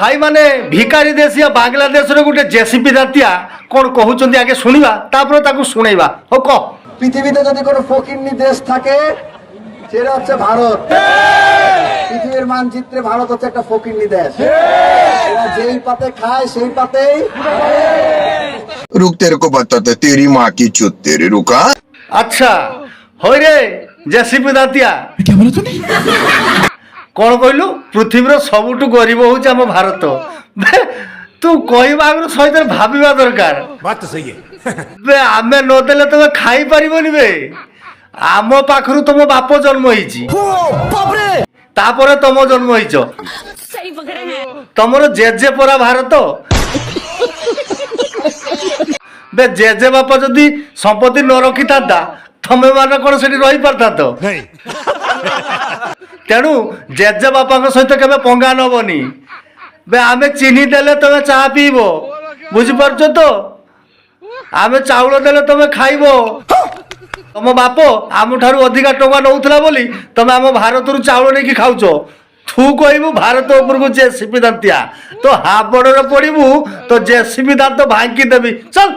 भाई माने भिकारी देश या बांग्लादेश रे गुटे जेसीपी दातिया कोन कहउचंदी आगे सुनिबा तापर ताकू सुनाइबा हो क পৃথিবীতে যদি কোনো ফকিন্নি দেশ থাকে সেটা হচ্ছে ভারত। পৃথিবীর মানচিত্রে ভারত হচ্ছে একটা ফকিন্নি দেশ। এরা যেই পাতে খায় সেই পাতেই। रुक तेरे को बताते तेरी माँ की चुत तेरी रुका। अच्छा होय रे जेसीपी दातिया क्या बोला तूने? कौन कहलु पृथ्वी सबुठु गरीब हूँ आम भारत बे तू कहवा आगे सहित भाविबा दरकार बात तो सही है। बे आमे नदेले तुम खाई पारिबनी बे आम पाखरु तुम बाप जन्म होईची तापरे तुम जन्म होईच सही पकड़े हैं। तमर जेजे परा भारत बे जेजे बापा जदि संपत्ति न रखी था तमे मान कौन से रही पारता तो नहीं तेणु जेजे बापा सहित केबे पंगा नबनी बे आमे चीनी देले तमे चाह पीब बुझिपार तो आमे चाउल देले तमे खाइब तम बाप आम ठारू अधिका टंका नौथला बोली तमे आम भारत रु चाउल नहीं खाऊच तू कहबू भारत उपरको जेसीबी दांतिया तो हाबड़ पड़ू तो जेसीबी दांत भांगी देवी चल